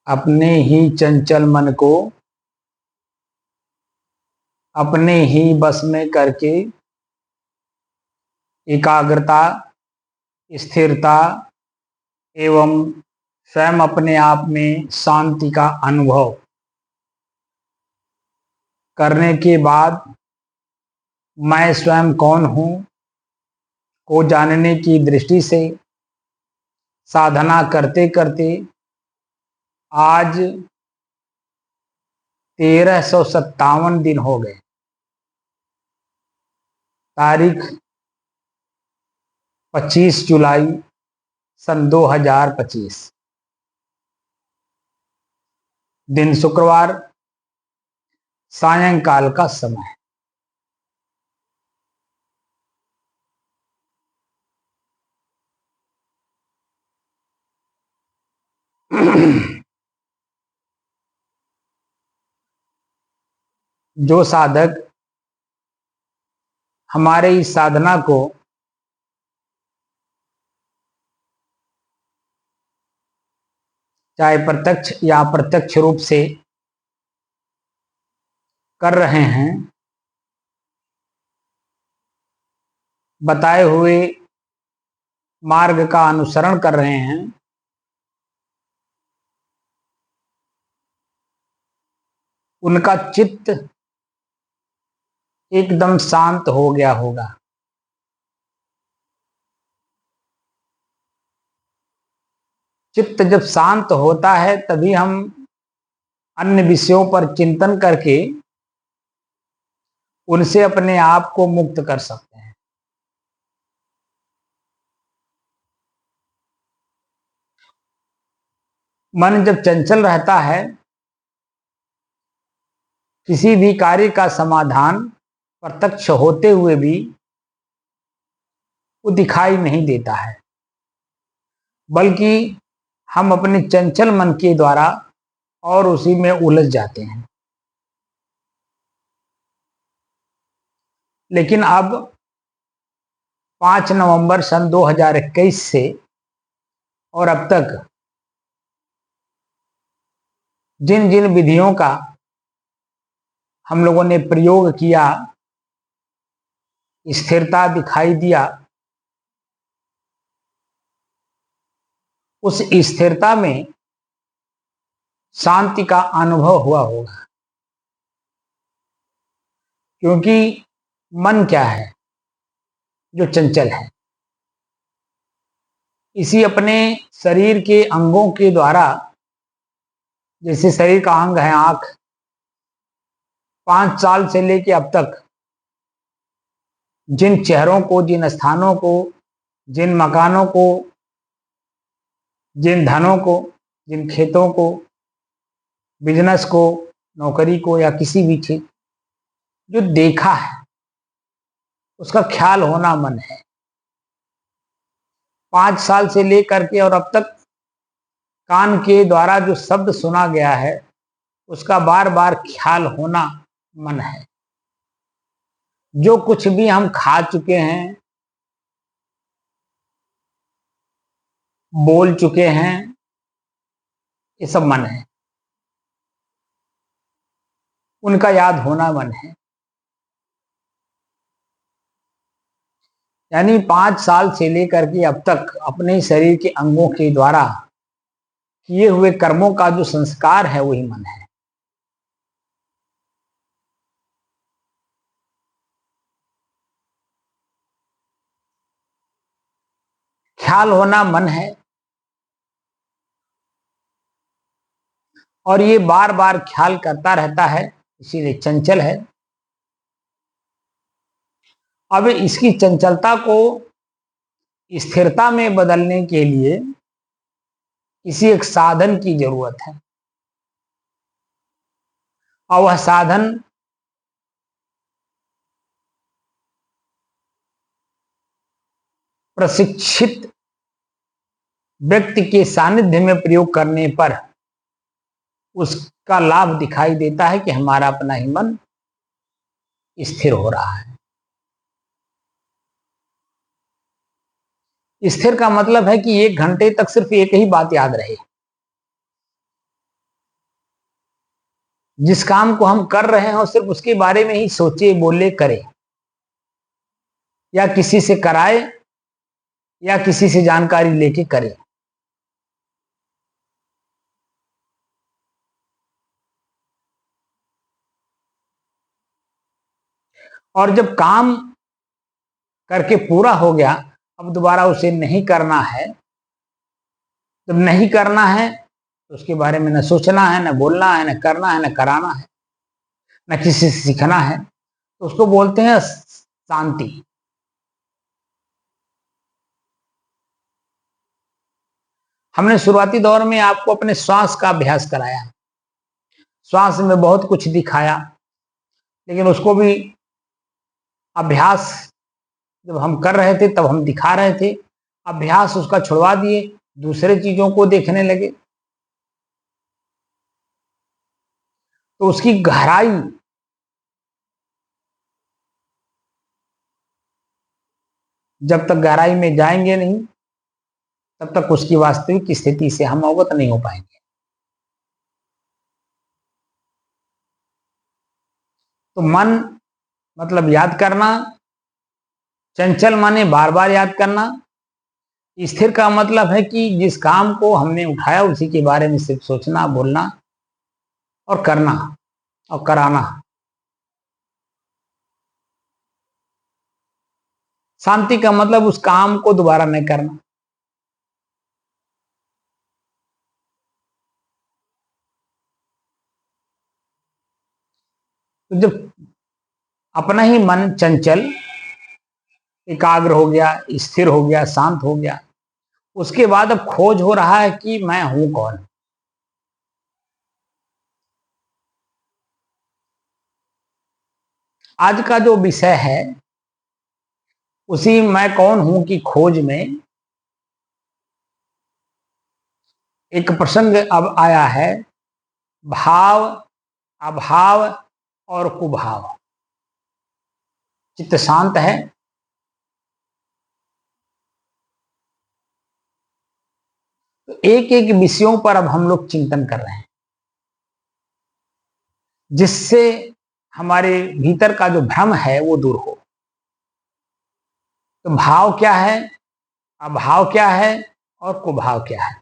अपने ही चंचल मन को अपने ही बस में करके एकाग्रता, स्थिरता एवं स्वयं अपने आप में शांति का अनुभव करने के बाद मैं स्वयं कौन हूँ को जानने की दृष्टि से साधना करते करते आज 1357 दिन हो गए। तारीख 25 जुलाई सन 2025, दिन शुक्रवार, सायंकाल का समय। जो साधक हमारे इस साधना को चाहे प्रत्यक्ष या अप्रत्यक्ष रूप से कर रहे हैं, बताए हुए मार्ग का अनुसरण कर रहे हैं, उनका चित्त एकदम शांत हो गया होगा। चित्त जब शांत होता है तभी हम अन्य विषयों पर चिंतन करके उनसे अपने आप को मुक्त कर सकते हैं। मन जब चंचल रहता है, किसी भी कार्य का समाधान प्रत्यक्ष होते हुए भी वो दिखाई नहीं देता है, बल्कि हम अपने चंचल मन के द्वारा और उसी में उलझ जाते हैं। लेकिन अब 5 नवंबर सन 2021 से और अब तक जिन जिन विधियों का हम लोगों ने प्रयोग किया, स्थिरता दिखाई दिया, उस स्थिरता में शांति का अनुभव हुआ होगा। क्योंकि मन क्या है? जो चंचल है। इसी अपने शरीर के अंगों के द्वारा, जैसे शरीर का अंग है आंख, 5 साल से लेके अब तक जिन चेहरों को, जिन स्थानों को, जिन मकानों को, जिन धनों को, जिन खेतों को, बिजनेस को, नौकरी को या किसी भी चीज जो देखा है उसका ख्याल होना मन है। 5 साल से लेकर के और अब तक कान के द्वारा जो शब्द सुना गया है उसका बार बार ख्याल होना मन है। जो कुछ भी हम खा चुके हैं, बोल चुके हैं, ये सब मन है, उनका याद होना मन है। यानी 5 साल से लेकर के अब तक अपने शरीर के अंगों के द्वारा किए हुए कर्मों का जो संस्कार है वही मन है। ख्याल होना मन है और ये बार बार ख्याल करता रहता है, इसीलिए चंचल है। अब इसकी चंचलता को स्थिरता में बदलने के लिए किसी एक साधन की जरूरत है, और वह साधन प्रशिक्षित व्यक्ति के सानिध्य में प्रयोग करने पर उसका लाभ दिखाई देता है कि हमारा अपना ही मन स्थिर हो रहा है। स्थिर का मतलब है कि 1 घंटे तक सिर्फ एक ही बात याद रहे। जिस काम को हम कर रहे हो सिर्फ उसके बारे में ही सोचे, बोले, करें, या किसी से कराए या किसी से जानकारी लेके करें। और जब काम करके पूरा हो गया, अब दोबारा उसे नहीं करना है। जब नहीं करना है तो उसके बारे में न सोचना है, न बोलना है, न करना है, न कराना है, न किसी से सीखना है, तो उसको बोलते हैं शांति। हमने शुरुआती दौर में आपको अपने श्वास का अभ्यास कराया, श्वास में बहुत कुछ दिखाया, लेकिन उसको भी अभ्यास जब हम कर रहे थे तब हम दिखा रहे थे, अभ्यास उसका छुड़वा दिए, दूसरे चीजों को देखने लगे, तो उसकी गहराई जब तक गहराई में जाएंगे नहीं तब तक उसकी वास्तविक स्थिति से हम अवगत नहीं हो पाएंगे। तो मन मतलब याद करना, चंचल माने बार बार याद करना, स्थिर का मतलब है कि जिस काम को हमने उठाया उसी के बारे में सिर्फ सोचना, बोलना और करना और कराना। शांति का मतलब उस काम को दोबारा नहीं करना। तो जब अपना ही मन चंचल, एकाग्र हो गया, स्थिर हो गया, शांत हो गया, उसके बाद अब खोज हो रहा है कि मैं हूं कौन। आज का जो विषय है उसी मैं कौन हूं की खोज में एक प्रसंग अब आया है, भाव, अभाव और कुभाव। चित्त शांत है, तो एक एक विषयों पर अब हम लोग चिंतन कर रहे हैं, जिससे हमारे भीतर का जो भ्रम है वो दूर हो। तो भाव क्या है, अभाव क्या है और कुभाव क्या है,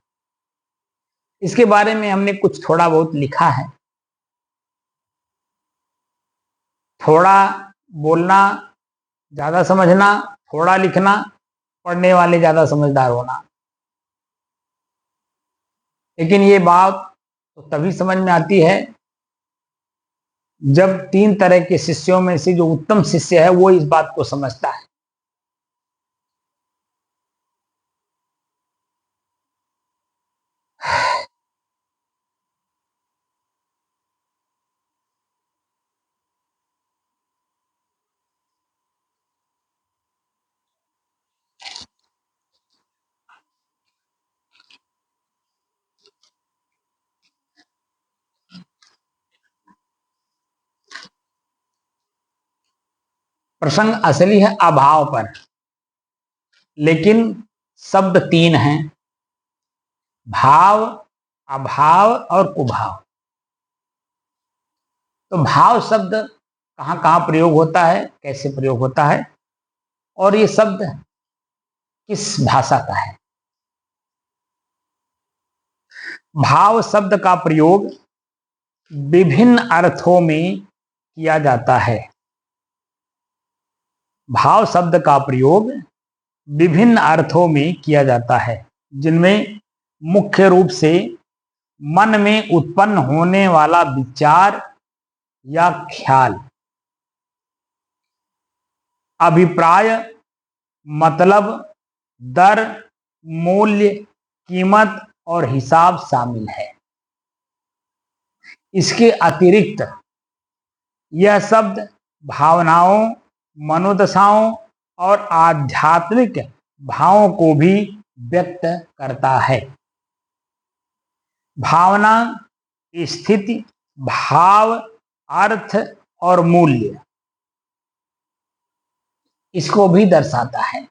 इसके बारे में हमने कुछ थोड़ा बहुत लिखा है। थोड़ा बोलना, ज्यादा समझना, थोड़ा लिखना, पढ़ने वाले ज्यादा समझदार होना। लेकिन ये बात तो तभी समझ में आती है जब 3 तरह के शिष्यों में से जो उत्तम शिष्य है वो इस बात को समझता है। प्रसंग असली है अभाव पर, लेकिन शब्द 3 हैं, भाव, अभाव और कुभाव। तो भाव शब्द कहाँ कहाँ प्रयोग होता है, कैसे प्रयोग होता है, और ये शब्द किस भाषा का है। भाव शब्द का प्रयोग विभिन्न अर्थों में किया जाता है। भाव शब्द का प्रयोग विभिन्न अर्थों में किया जाता है, जिनमें मुख्य रूप से मन में उत्पन्न होने वाला विचार या ख्याल, अभिप्राय, मतलब, दर, मूल्य, कीमत और हिसाब शामिल है। इसके अतिरिक्त यह शब्द भावनाओं, मनोदशाओं और आध्यात्मिक भावों को भी व्यक्त करता है। भावना, स्थिति, भाव, अर्थ और मूल्य इसको भी दर्शाता है।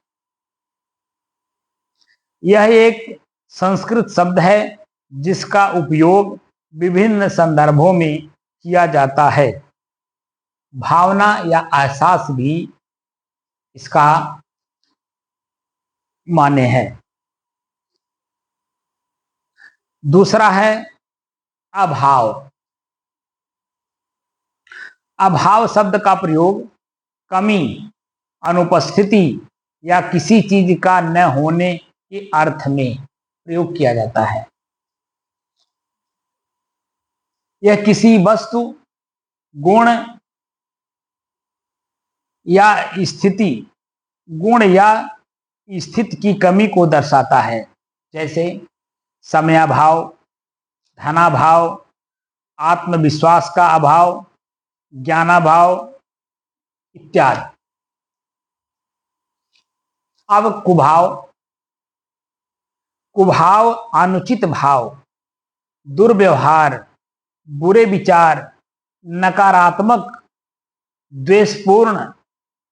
यह एक संस्कृत शब्द है जिसका उपयोग विभिन्न संदर्भों में किया जाता है। भावना या एहसास भी इसका माने है। दूसरा है अभाव। अभाव शब्द का प्रयोग कमी, अनुपस्थिति या किसी चीज का न होने के अर्थ में प्रयोग किया जाता है। यह किसी वस्तु, गुण या स्थिति, गुण या स्थिति की कमी को दर्शाता है, जैसे समयाभाव, धनाभाव, आत्मविश्वास का अभाव, ज्ञानाभाव इत्यादि। अब कुभाव। कुभाव अनुचित भाव, दुर्व्यवहार, बुरे विचार, नकारात्मक, द्वेषपूर्ण,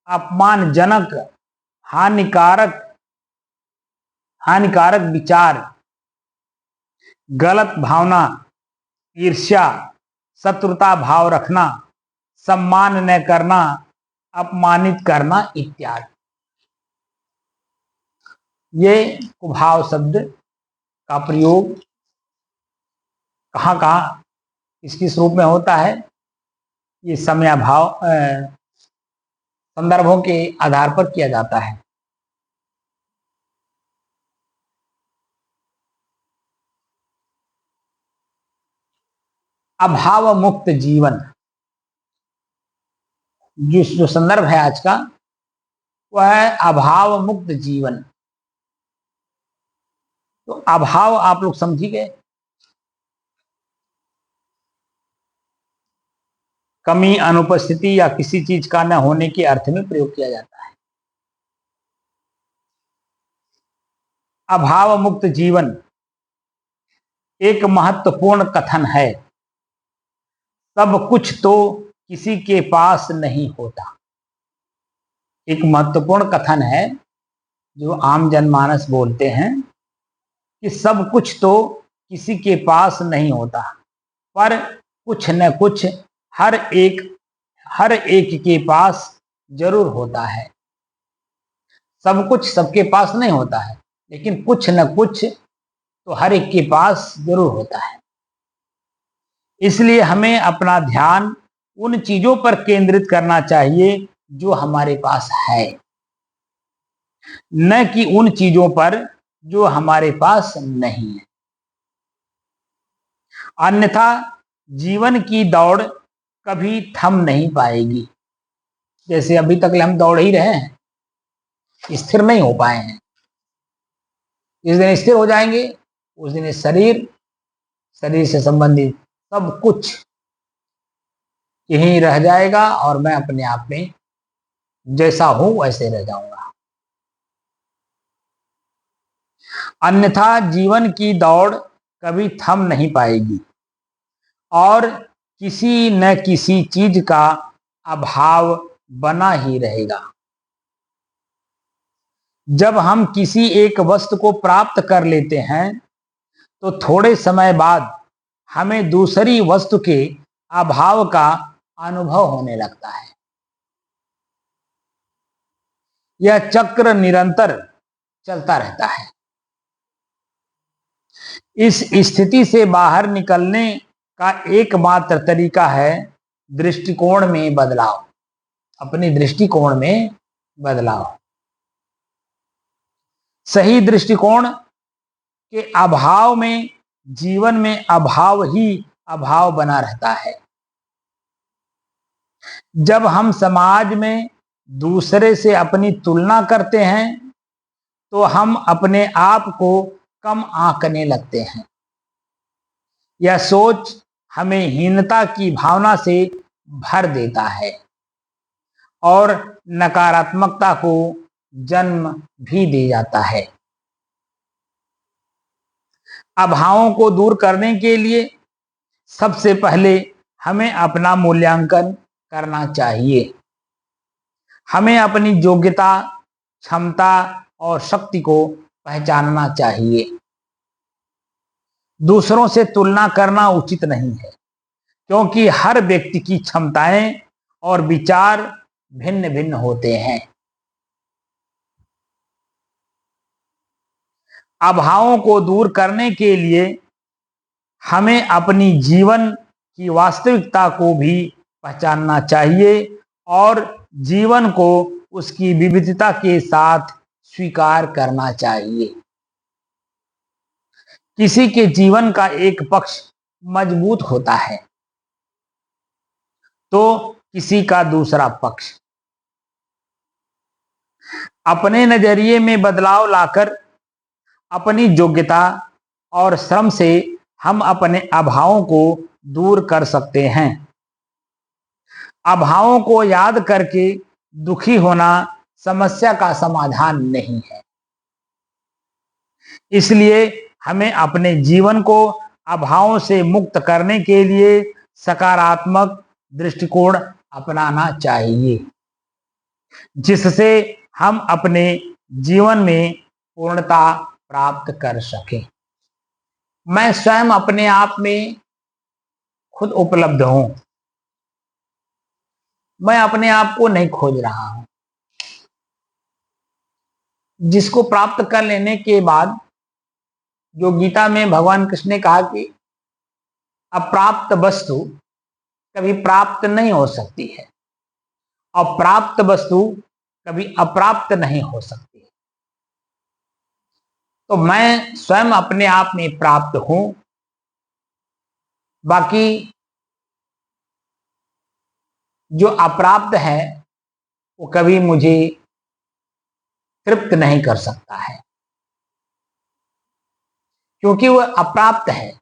अपमानजनक, हानिकारक विचार, गलत भावना, ईर्ष्या, शत्रुता भाव रखना, सम्मान न करना, अपमानित करना इत्यादि। ये कुभाव शब्द का प्रयोग कहाँ कहाँ किस किस रूप में होता है, ये समयाभाव संदर्भों के आधार पर किया जाता है। अभाव मुक्त जीवन, जो संदर्भ है आज का, वह है अभाव मुक्त जीवन। तो अभाव आप लोग समझ ही गए, कमी, अनुपस्थिति या किसी चीज का न होने के अर्थ में प्रयोग किया जाता है। अभाव मुक्त जीवन एक महत्वपूर्ण कथन है। सब कुछ तो किसी के पास नहीं होता। एक महत्वपूर्ण कथन है जो आम जनमानस बोलते हैं कि सब कुछ तो किसी के पास नहीं होता, पर कुछ न कुछ हर एक के पास जरूर होता है। सब कुछ सबके पास नहीं होता है, लेकिन कुछ न कुछ तो हर एक के पास जरूर होता है। इसलिए हमें अपना ध्यान उन चीजों पर केंद्रित करना चाहिए जो हमारे पास है, न कि उन चीजों पर जो हमारे पास नहीं है। अन्यथा जीवन की दौड़ कभी थम नहीं पाएगी। जैसे अभी तक हम दौड़ ही रहे हैं, स्थिर नहीं हो पाए हैं। जिस दिन स्थिर हो जाएंगे उस दिन शरीर से संबंधित सब कुछ यहीं रह जाएगा और मैं अपने आप में जैसा हूं वैसे रह जाऊंगा। अन्यथा जीवन की दौड़ कभी थम नहीं पाएगी और किसी न किसी चीज का अभाव बना ही रहेगा। जब हम किसी एक वस्तु को प्राप्त कर लेते हैं तो थोड़े समय बाद हमें दूसरी वस्तु के अभाव का अनुभव होने लगता है। यह चक्र निरंतर चलता रहता है। इस स्थिति से बाहर निकलने का एकमात्र तरीका है दृष्टिकोण में बदलाव, अपने दृष्टिकोण में बदलाव। सही दृष्टिकोण के अभाव में जीवन में अभाव ही अभाव बना रहता है। जब हम समाज में दूसरे से अपनी तुलना करते हैं तो हम अपने आप को कम आंकने लगते हैं। यह सोच हमें हीनता की भावना से भर देता है और नकारात्मकता को जन्म भी दे जाता है। अभावों को दूर करने के लिए सबसे पहले हमें अपना मूल्यांकन करना चाहिए। हमें अपनी योग्यता, क्षमता और शक्ति को पहचानना चाहिए। दूसरों से तुलना करना उचित नहीं है, क्योंकि हर व्यक्ति की क्षमताएं और विचार भिन्न भिन्न होते हैं। अभावों को दूर करने के लिए हमें अपनी जीवन की वास्तविकता को भी पहचानना चाहिए और जीवन को उसकी विविधता के साथ स्वीकार करना चाहिए। किसी के जीवन का एक पक्ष मजबूत होता है तो किसी का दूसरा पक्ष। अपने नजरिए में बदलाव लाकर अपनी योग्यता और श्रम से हम अपने अभावों को दूर कर सकते हैं। अभावों को याद करके दुखी होना समस्या का समाधान नहीं है। इसलिए हमें अपने जीवन को अभावों से मुक्त करने के लिए सकारात्मक दृष्टिकोण अपनाना चाहिए, जिससे हम अपने जीवन में पूर्णता प्राप्त कर सकें। मैं स्वयं अपने आप में खुद उपलब्ध हूं। मैं अपने आप को नहीं खोज रहा हूं। जिसको प्राप्त कर लेने के बाद, जो गीता में भगवान कृष्ण ने कहा कि अप्राप्त वस्तु कभी प्राप्त नहीं हो सकती है, अप्राप्त वस्तु कभी अप्राप्त नहीं हो सकती है। तो मैं स्वयं अपने आप में प्राप्त हूं। बाकी जो अप्राप्त है वो कभी मुझे तृप्त नहीं कर सकता है, क्योंकि वह अप्राप्त है।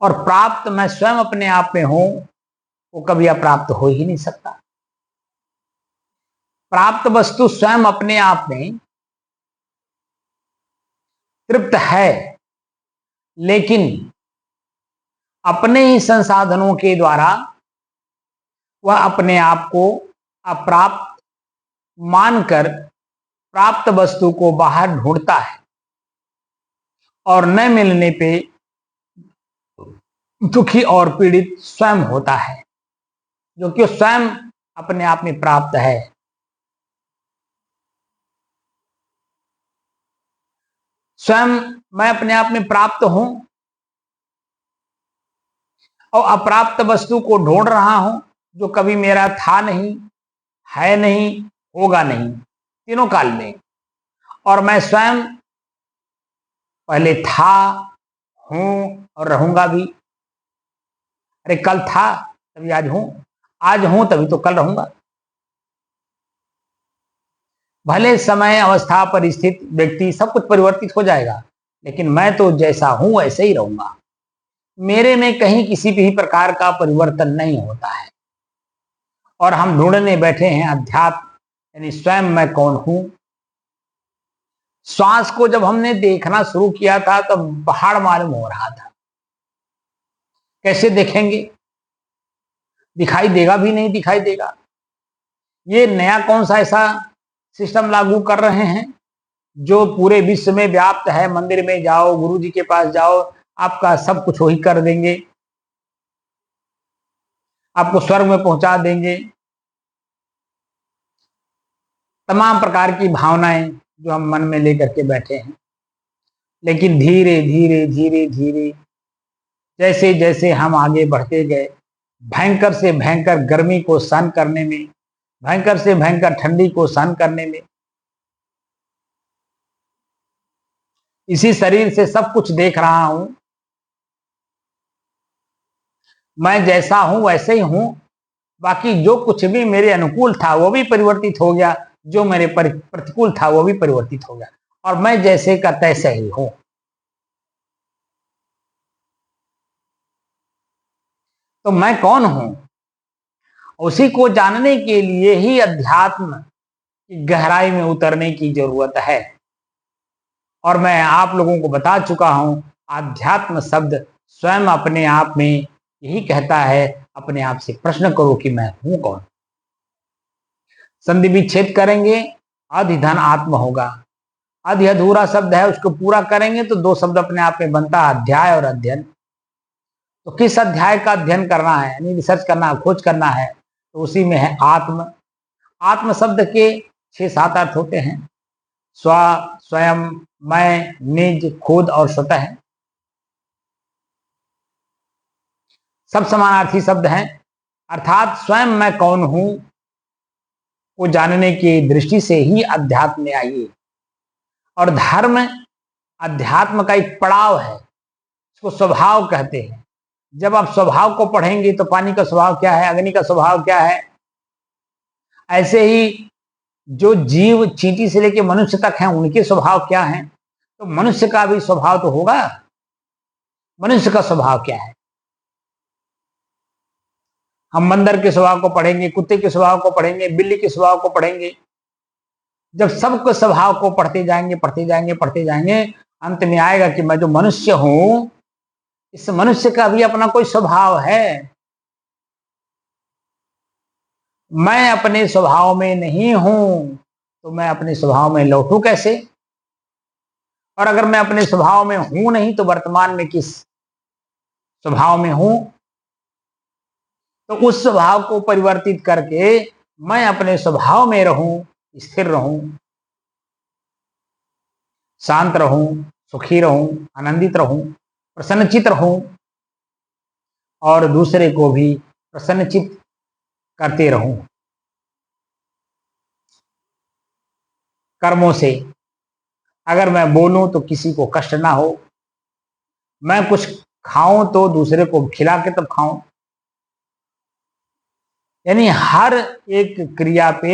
और प्राप्त मैं स्वयं अपने आप में हूं, वो कभी अप्राप्त हो ही नहीं सकता। प्राप्त वस्तु स्वयं अपने आप में तृप्त है, लेकिन अपने ही संसाधनों के द्वारा वह अपने आप को अप्राप्त मानकर प्राप्त वस्तु को बाहर ढूंढता है और न मिलने पे दुखी और पीड़ित स्वयं होता है, जो कि स्वयं अपने आप में प्राप्त है। स्वयं मैं अपने आप में प्राप्त हूं और अप्राप्त वस्तु को ढूंढ रहा हूं, जो कभी मेरा था नहीं, है नहीं, होगा नहीं, तीनों काल में। और मैं स्वयं पहले था, हूं और रहूंगा भी। अरे कल था तभी आज हूं तभी तो कल रहूंगा। भले समय, अवस्था, परिस्थिति, व्यक्ति सब कुछ परिवर्तित हो जाएगा, लेकिन मैं तो जैसा हूं वैसे ही रहूंगा। मेरे में कहीं किसी भी प्रकार का परिवर्तन नहीं होता है। और हम ढूंढने बैठे हैं अध्यात्म, यानी स्वयं मैं कौन हूं। श्वास को जब हमने देखना शुरू किया था तो पहाड़ मालूम हो रहा था। कैसे देखेंगे? दिखाई देगा भी नहीं दिखाई देगा। ये नया कौन सा ऐसा सिस्टम लागू कर रहे हैं जो पूरे विश्व में व्याप्त है? मंदिर में जाओ, गुरु जी के पास जाओ, आपका सब कुछ वही कर देंगे, आपको स्वर्ग में पहुंचा देंगे। तमाम प्रकार की भावनाएं जो हम मन में लेकर के बैठे हैं, लेकिन धीरे धीरे धीरे धीरे जैसे जैसे हम आगे बढ़ते गए, भयंकर से भयंकर गर्मी को सहन करने में, भयंकर से भयंकर ठंडी को सहन करने में, इसी शरीर से सब कुछ देख रहा हूं। मैं जैसा हूं वैसे ही हूं। बाकी जो कुछ भी मेरे अनुकूल था वो भी परिवर्तित हो गया, जो मेरे प्रतिकूल था वो भी परिवर्तित हो गया, और मैं जैसे का तैसे ही हूं। तो मैं कौन हूं? उसी को जानने के लिए ही अध्यात्म की गहराई में उतरने की जरूरत है। और मैं आप लोगों को बता चुका हूं, आध्यात्म शब्द स्वयं अपने आप में यही कहता है अपने आप से प्रश्न करो कि मैं हूं कौन। संधि विच्छेद करेंगे, अधिधन आत्म होगा। अधि अधूरा शब्द है, उसको पूरा करेंगे तो दो शब्द अपने आप में बनता है, अध्याय और अध्ययन। तो किस अध्याय का अध्ययन करना है, यानी रिसर्च करना है, खोज करना है, तो उसी में है आत्म। आत्म शब्द के 6-7 अर्थ होते हैं, स्व, स्वयं, मैं, निज, खुद और स्वतः। सब समानार्थी शब्द हैं, अर्थात स्वयं मैं कौन हूं को जानने की दृष्टि से ही अध्यात्म में आइए। और धर्म अध्यात्म का एक पड़ाव है, इसको स्वभाव कहते हैं। जब आप स्वभाव को पढ़ेंगे तो पानी का स्वभाव क्या है, अग्नि का स्वभाव क्या है, ऐसे ही जो जीव चींटी से लेकर मनुष्य तक हैं उनके स्वभाव क्या हैं, तो मनुष्य का भी स्वभाव तो होगा। मनुष्य का स्वभाव क्या है, हम बंदर के स्वभाव को पढ़ेंगे, कुत्ते के स्वभाव को पढ़ेंगे, बिल्ली के स्वभाव को पढ़ेंगे। जब सबके स्वभाव को पढ़ते जाएंगे पढ़ते जाएंगे पढ़ते जाएंगे, अंत में आएगा कि मैं जो मनुष्य हूं, इस मनुष्य का भी अपना कोई स्वभाव है। मैं अपने स्वभाव में नहीं हूं तो मैं अपने स्वभाव में लौटूं कैसे? और अगर मैं अपने स्वभाव में हूं नहीं तो वर्तमान में किस स्वभाव में हूं? तो उस स्वभाव को परिवर्तित करके मैं अपने स्वभाव में रहूं, स्थिर रहूं, शांत रहूं, सुखी रहूं, आनंदित रहूं, प्रसन्नचित रहूं और दूसरे को भी प्रसन्नचित करते रहूं कर्मों से। अगर मैं बोलूं तो किसी को कष्ट ना हो, मैं कुछ खाऊं तो दूसरे को खिला के तब खाऊं। यानी हर एक क्रिया पे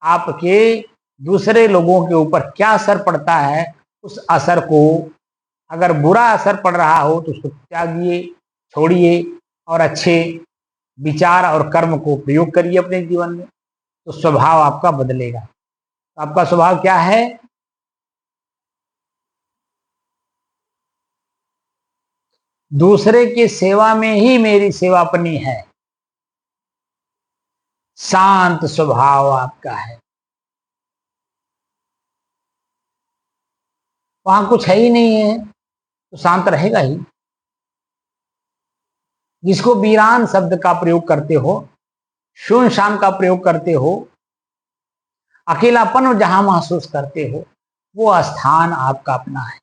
आपके दूसरे लोगों के ऊपर क्या असर पड़ता है, उस असर को, अगर बुरा असर पड़ रहा हो तो उसको त्यागिए, छोड़िए और अच्छे विचार और कर्म को प्रयोग करिए अपने जीवन में, तो स्वभाव आपका बदलेगा। तो आपका स्वभाव क्या है? दूसरे की सेवा में ही मेरी सेवा अपनी है। शांत स्वभाव आपका है, वहां कुछ है ही नहीं है तो शांत रहेगा ही। जिसको वीरान शब्द का प्रयोग करते हो, सुनसान का प्रयोग करते हो, अकेलापन जहां महसूस करते हो, वो स्थान आपका अपना है,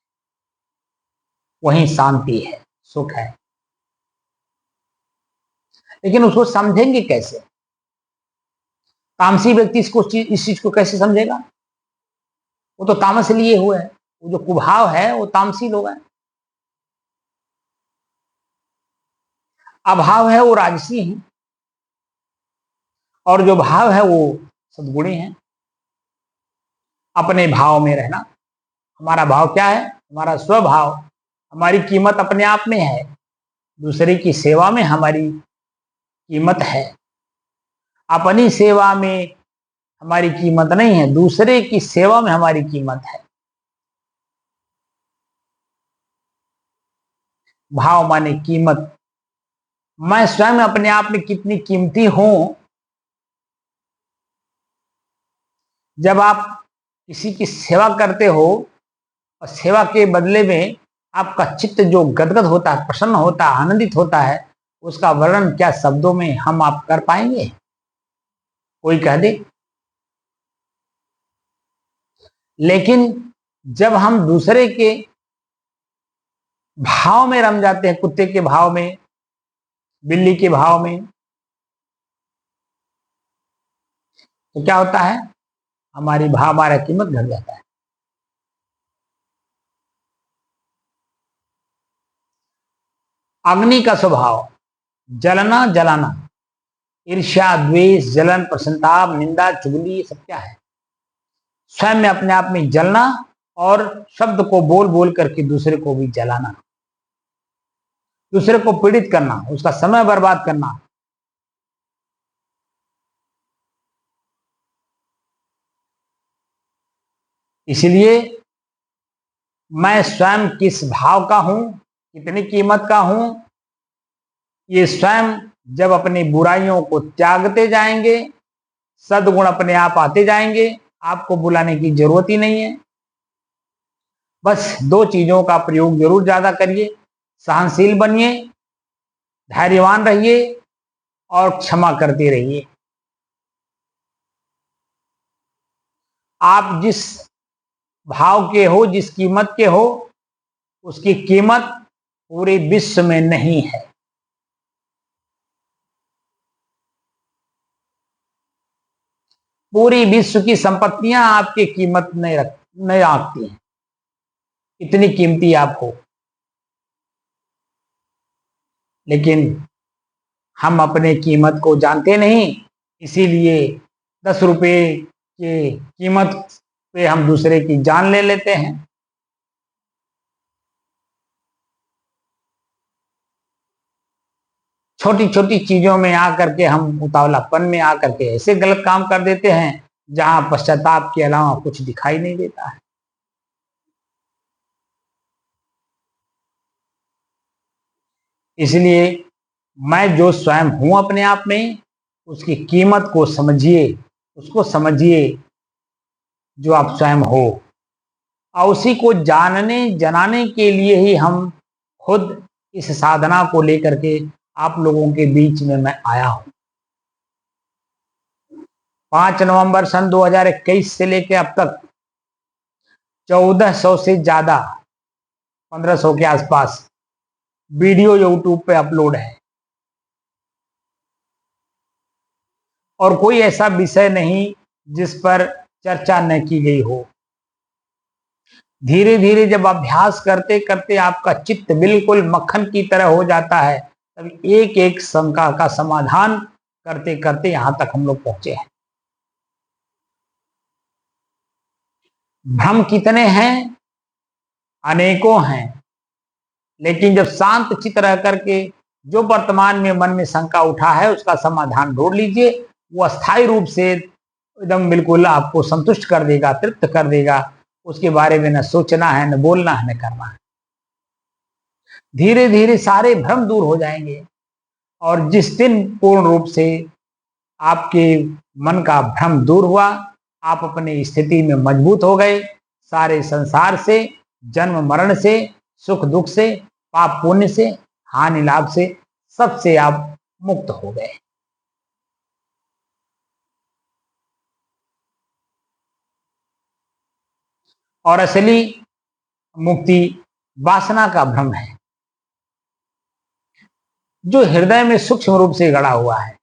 वहीं शांति है, सुख है। लेकिन उसको समझेंगे कैसे? तामसी व्यक्ति इस चीज को कैसे समझेगा? वो तो तामस लिए हुए है, वो जो कुभाव है वो तामसी लोग हैं। अभाव है वो राजसी है, और जो भाव है वो सद्गुणी है। अपने भाव में रहना। हमारा भाव क्या है? हमारा स्वभाव। हमारी कीमत अपने आप में है, दूसरे की सेवा में हमारी कीमत है। अपनी सेवा में हमारी कीमत नहीं है, दूसरे की सेवा में हमारी कीमत है। भाव माने कीमत। मैं स्वयं अपने आप में कितनी कीमती हूं, जब आप किसी की सेवा करते हो और सेवा के बदले में आपका चित्त जो गदगद होता है, प्रसन्न होता है, आनंदित होता है, उसका वर्णन क्या शब्दों में हम आप कर पाएंगे? कोई कह दे। लेकिन जब हम दूसरे के भाव में रम जाते हैं, कुत्ते के भाव में, बिल्ली के भाव में, तो क्या होता है? हमारी भाव, हमारा कीमत घट जाता है। अग्नि का स्वभाव जलना, जलाना, ईर्ष्या, द्वेष, जलन, प्रसन्नता, निंदा, चुगली, सब क्या है? स्वयं में अपने आप में जलना और शब्द को बोल बोल करके दूसरे को भी जलाना, दूसरे को पीड़ित करना, उसका समय बर्बाद करना। इसलिए मैं स्वयं किस भाव का हूं, कितनी कीमत का हूं, ये स्वयं जब अपनी बुराइयों को त्यागते जाएंगे, सद्गुण अपने आप आते जाएंगे, आपको बुलाने की जरूरत ही नहीं है। बस दो चीजों का प्रयोग जरूर ज्यादा करिए, सहनशील बनिए, धैर्यवान रहिए और क्षमा करते रहिए। आप जिस भाव के हो, जिस कीमत के हो, उसकी कीमत पूरे विश्व में नहीं है। पूरी विश्व की संपत्तियां आपकी कीमत नहीं आंकती हैं, इतनी कीमती आप हो। लेकिन हम अपने कीमत को जानते नहीं, इसीलिए 10 रुपए की कीमत पे हम दूसरे की जान ले लेते हैं। छोटी छोटी चीजों में आकर के हम उतावलापन में आकर के ऐसे गलत काम कर देते हैं जहां पश्चाताप के अलावा कुछ दिखाई नहीं देता है। इसलिए मैं जो स्वयं हूं अपने आप में, उसकी कीमत को समझिए, उसको समझिए जो आप स्वयं हो, और उसी को जानने जनाने के लिए ही हम खुद इस साधना को लेकर के आप लोगों के बीच में मैं आया हूं। 5 नवंबर सन 2021 से लेकर अब तक 1400 से ज्यादा, 1500 के आसपास वीडियो यूट्यूब पे अपलोड है, और कोई ऐसा विषय नहीं जिस पर चर्चा न की गई हो। धीरे धीरे जब अभ्यास करते करते आपका चित्त बिल्कुल मक्खन की तरह हो जाता है, तब एक एक शंका का समाधान करते करते यहां तक हम लोग पहुंचे हैं। भ्रम कितने हैं? अनेकों हैं। लेकिन जब शांत चित्त रह करके जो वर्तमान में मन में शंका उठा है उसका समाधान ढूंढ लीजिए, वो अस्थायी रूप से एकदम बिल्कुल आपको संतुष्ट कर देगा, तृप्त कर देगा। उसके बारे में न सोचना है, न बोलना है, न करना है। धीरे धीरे सारे भ्रम दूर हो जाएंगे, और जिस दिन पूर्ण रूप से आपके मन का भ्रम दूर हुआ, आप अपनी स्थिति में मजबूत हो गए, सारे संसार से, जन्म मरण से, सुख दुख से, पाप पुण्य से, हानि लाभ से, सबसे आप मुक्त हो गए। और असली मुक्ति वासना का भ्रम है, जो हृदय में सूक्ष्म रूप से गड़ा हुआ है।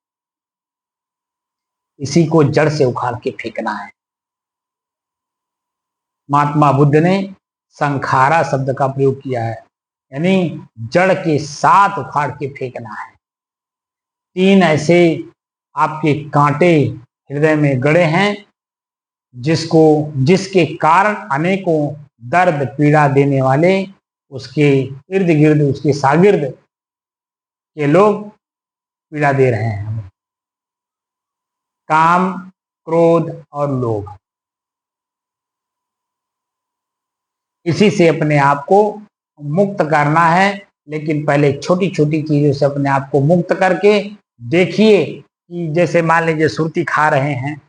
इसी को जड़ से उखाड़ के फेंकना है। महात्मा बुद्ध ने संखारा शब्द का प्रयोग किया है, यानी जड़ के साथ उखाड़ के फेंकना है। 3 ऐसे आपके कांटे हृदय में गड़े हैं, जिसके कारण अनेकों दर्द पीड़ा देने वाले उसके इर्द गिर्द, उसके शागिर्द के लोग पीड़ा दे रहे हैं हमें। काम, क्रोध और लोभ। इसी से अपने आप को मुक्त करना है। लेकिन पहले छोटी छोटी चीजों से अपने आप को मुक्त करके देखिए कि जैसे मान लीजिए सुरती खा रहे हैं।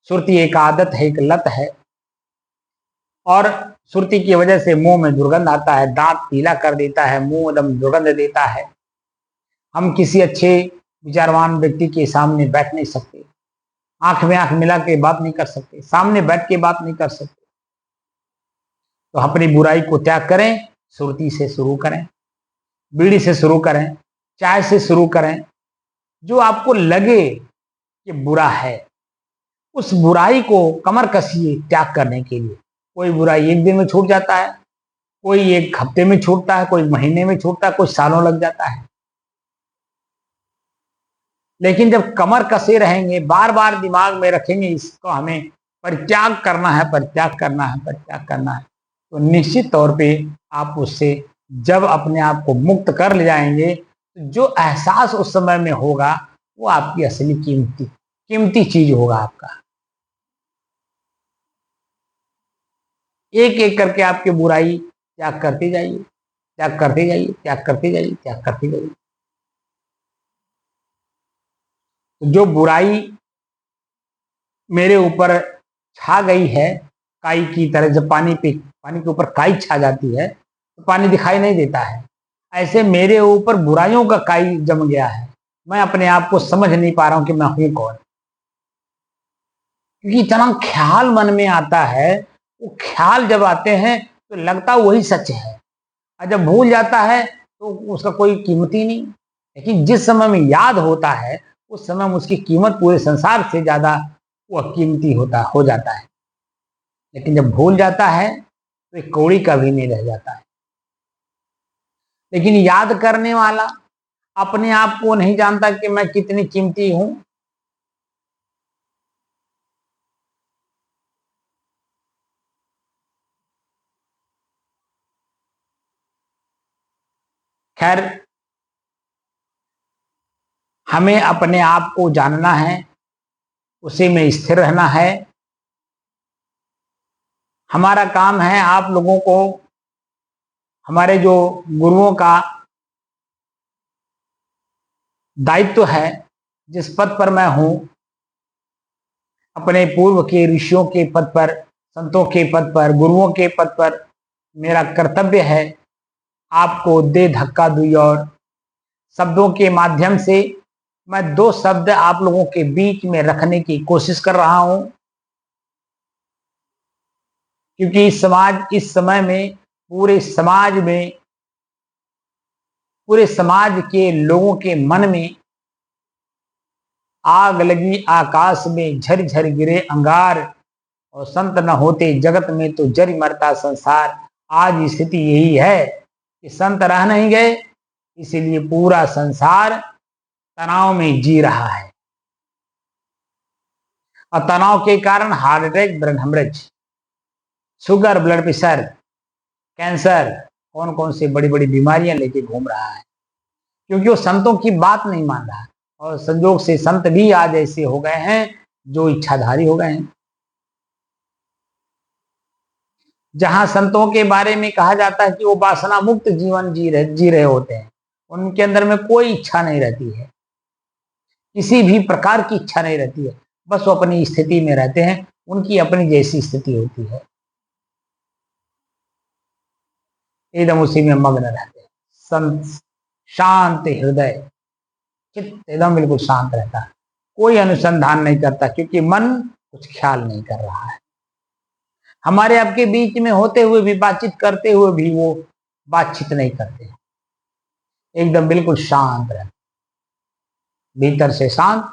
सुरती एक आदत है, एक लत है, और सुरती की वजह से मुंह में दुर्गंध आता है, दांत पीला कर देता है, मुंह एकदम दुर्गंध देता है। हम किसी अच्छे विचारवान व्यक्ति के सामने बैठ नहीं सकते, आंख में आंख मिला के बात नहीं कर सकते, सामने बैठ के बात नहीं कर सकते। तो अपनी बुराई को त्याग करें, सुरती से शुरू करें, बीड़ी से शुरू करें, चाय से शुरू करें। जो आपको लगे कि बुरा है, उस बुराई को कमर कसिए त्याग करने के लिए। कोई बुराई एक दिन में छूट जाता है, कोई एक हफ्ते में छूटता है, कोई महीने में छूटता है, कोई सालों लग जाता है। लेकिन जब कमर कसे रहेंगे, बार बार दिमाग में रखेंगे इसको हमें परित्याग करना है, परित्याग करना है, परित्याग करना है, तो निश्चित तौर पे आप उससे जब अपने आप को मुक्त कर ले जाएंगे, तो जो एहसास उस समय में होगा वो आपकी असली कीमती चीज होगा आपका। एक एक करके आपकी बुराई त्याग करते जाइए, त्याग करते जाइए, त्याग करते जाइए, त्याग करते जाइए। तो जो बुराई मेरे ऊपर छा गई है काई की तरह, जब पानी के ऊपर काई छा जाती है तो पानी दिखाई नहीं देता है, ऐसे मेरे ऊपर बुराइयों का काई जम गया है। मैं अपने आप को समझ नहीं पा रहा हूं कि मैं हूं कौन, क्योंकि इतना ख्याल मन में आता है। वो ख्याल जब आते हैं तो लगता वही सच है, और जब भूल जाता है तो उसका कोई कीमत ही नहीं। लेकिन जिस समय में याद होता है उस समय में उसकी कीमत पूरे संसार से ज्यादा वह कीमती हो जाता है। लेकिन जब भूल जाता है तो एक कौड़ी का भी नहीं रह जाता है। लेकिन याद करने वाला अपने आप को नहीं जानता कि मैं कितनी कीमती हूं। खैर, हमें अपने आप को जानना है, उसी में स्थिर रहना है। हमारा काम है आप लोगों को, हमारे जो गुरुओं का दायित्व है, जिस पद पर मैं हूं, अपने पूर्व के ऋषियों के पद पर, संतों के पद पर, गुरुओं के पद पर मेरा कर्तव्य है आपको दे धक्का दुई और शब्दों के माध्यम से मैं दो शब्द आप लोगों के बीच में रखने की कोशिश कर रहा हूं। क्योंकि इस समय में पूरे समाज के लोगों के मन में आग लगी आकाश में, झर गिरे अंगार, और संत न होते जगत में तो जरी मरता संसार। आज स्थिति यही है कि संत रह नहीं गए, इसीलिए पूरा संसार तनाव में जी रहा है, और तनाव के कारण heart attack, brain haemorrhage, sugar, blood pressure, cancer, कौन कौन से बड़ी बड़ी बीमारियां लेके घूम रहा है, क्योंकि वो संतों की बात नहीं मान रहा। और संजोग से संत भी आज ऐसे हो गए हैं जो इच्छाधारी हो गए हैं। जहां संतों के बारे में कहा जाता है कि वो वासना मुक्त जीवन जी रहे होते हैं, उनके अंदर में कोई इच्छा नहीं रहती है, किसी भी प्रकार की इच्छा नहीं रहती है, बस वो अपनी स्थिति में रहते हैं, उनकी अपनी जैसी स्थिति होती है, एकदम उसी में मग्न रहते हैं। संत शांत हृदय, चित्त एकदम बिल्कुल शांत रहता है, कोई अनुसंधान नहीं करता, क्योंकि मन कुछ ख्याल नहीं कर रहा है। हमारे आपके बीच में होते हुए भी, बातचीत करते हुए भी वो बातचीत नहीं करते, एकदम बिल्कुल शांत रहते, भीतर से शांत।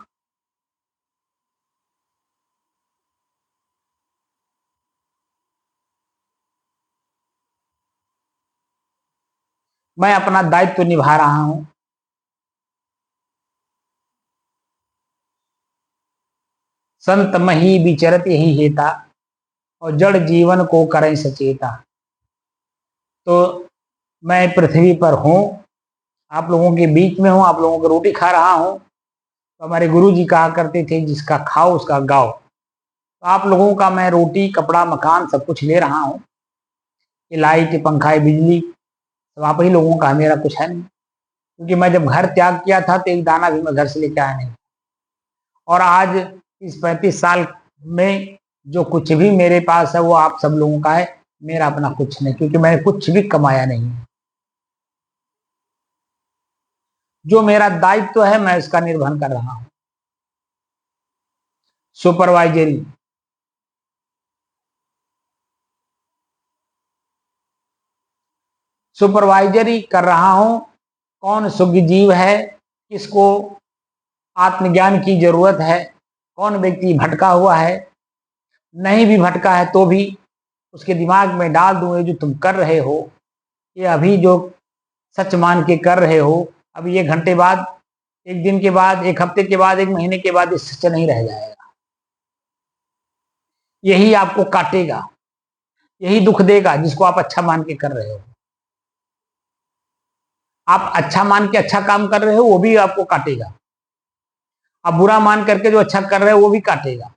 मैं अपना दायित्व निभा रहा हूं। संत मही विचरत यही हेता, और जड़ जीवन को करें सचेता। तो मैं पृथ्वी पर हूं, आप लोगों के बीच में हूं, आप लोगों को रोटी खा रहा हूं। तो हमारे गुरु जी कहा करते थे, जिसका खाओ उसका गाओ। तो आप लोगों का मैं रोटी, कपड़ा, मकान सब कुछ ले रहा हूं, ये लाइट, पंखा, बिजली सब आप ही लोगों का, मेरा कुछ है नहीं। क्योंकि मैं जब घर त्याग किया था तो एक दाना भी मैं घर से लेके आया नहीं। और आज इस 35 साल में जो कुछ भी मेरे पास है वो आप सब लोगों का है, मेरा अपना कुछ नहीं, क्योंकि मैंने कुछ भी कमाया नहीं है। जो मेरा दायित्व है मैं इसका निर्वहन कर रहा हूं। सुपरवाइजरी, सुपरवाइजरी कर रहा हूं। कौन सुखी जीव है, किसको आत्मज्ञान की जरूरत है, कौन व्यक्ति भटका हुआ है, नहीं भी भटका है तो भी उसके दिमाग में डाल दूं, ये जो तुम कर रहे हो, ये अभी जो सच मान के कर रहे हो, अब ये घंटे बाद, एक दिन के बाद, एक हफ्ते के बाद, एक महीने के बाद ये सच नहीं रह जाएगा। यही आपको काटेगा, यही दुख देगा जिसको आप अच्छा मान के कर रहे हो। आप अच्छा मान के अच्छा काम कर रहे हो वो भी आपको काटेगा, आप बुरा मान करके जो अच्छा कर रहे हो वो भी काटेगा।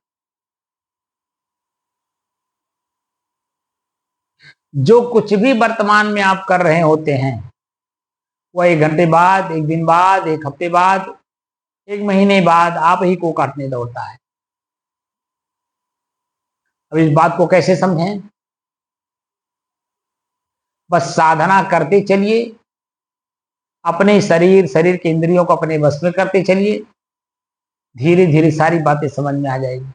जो कुछ भी वर्तमान में आप कर रहे होते हैं, वह एक घंटे बाद, एक दिन बाद, एक हफ्ते बाद 1 महीने बाद आप ही को काटने दौड़ता है। अब इस बात को कैसे समझें? बस साधना करते चलिए, अपने शरीर के इंद्रियों को अपने वश में करते चलिए, धीरे धीरे सारी बातें समझ में आ जाएगी।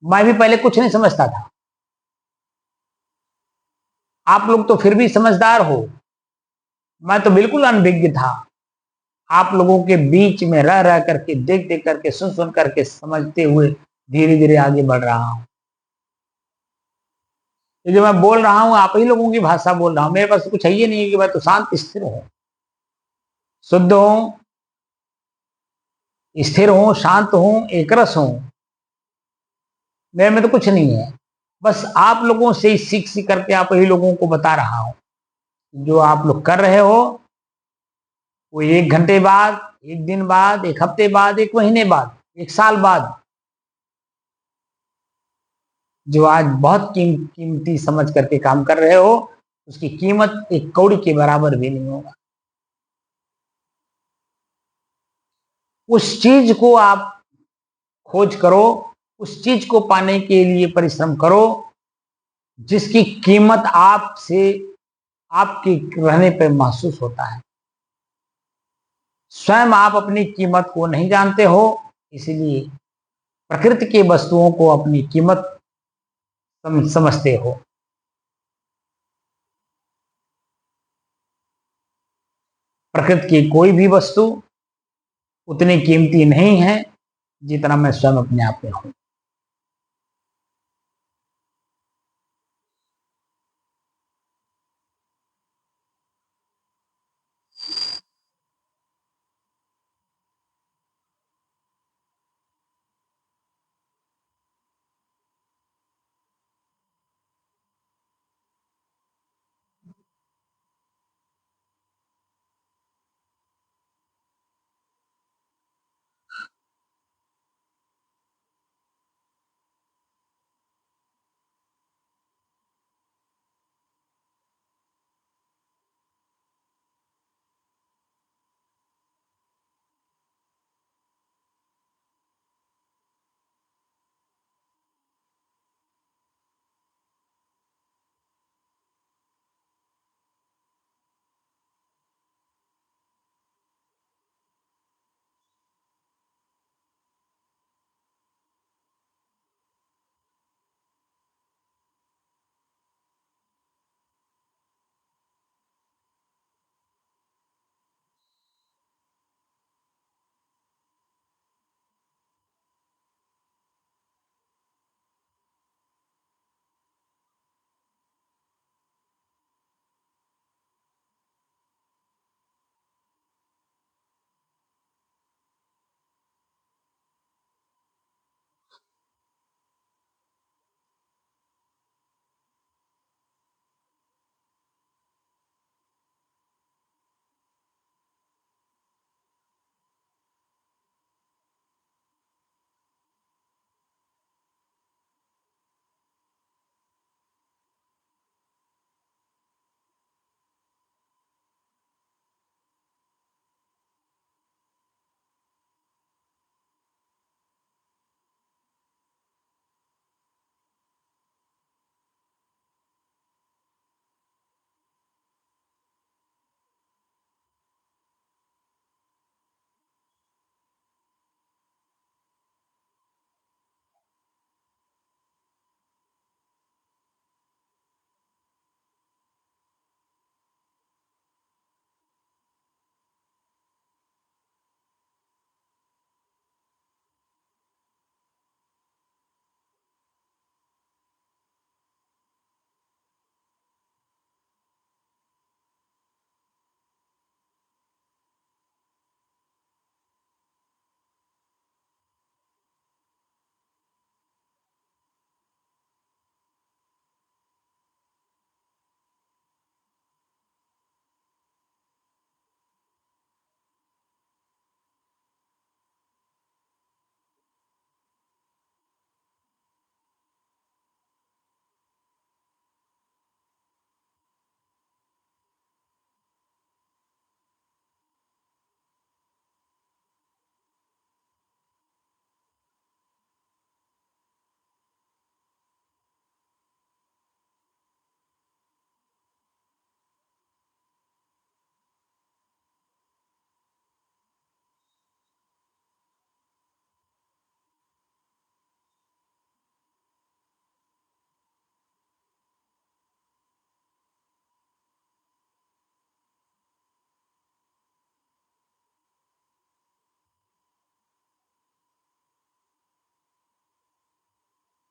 मैं भी पहले कुछ नहीं समझता था, आप लोग तो फिर भी समझदार हो, मैं तो बिल्कुल अनभिज्ञ था। आप लोगों के बीच में रह रह करके, देख देख करके, सुन सुन करके, समझते हुए धीरे धीरे आगे बढ़ रहा हूं। ये जो मैं बोल रहा हूं, आप ही लोगों की भाषा बोल रहा हूं, मेरे पास कुछ है ही नहीं कि मैं तो शांत स्थिर हूं, शुद्ध हूं, स्थिर हूं, शांत हूं, एकरस हूं। मेरे में तो कुछ नहीं है, बस आप लोगों से ही सीख सीख करके आप ही लोगों को बता रहा हूं। जो आप लोग कर रहे हो वो 1 घंटे बाद, 1 दिन बाद, 1 हफ्ते बाद, 1 महीने बाद, 1 साल बाद, जो आज बहुत कीमती समझ करके काम कर रहे हो, उसकी कीमत 1 कौड़ी के बराबर भी नहीं होगा। उस चीज को आप खोज करो, उस चीज को पाने के लिए परिश्रम करो, जिसकी कीमत आपसे, आपके रहने पर महसूस होता है। स्वयं आप अपनी कीमत को नहीं जानते हो, इसलिए प्रकृति की वस्तुओं को अपनी कीमत समझते हो। प्रकृति की कोई भी वस्तु उतनी कीमती नहीं है जितना मैं स्वयं अपने आप में हूं।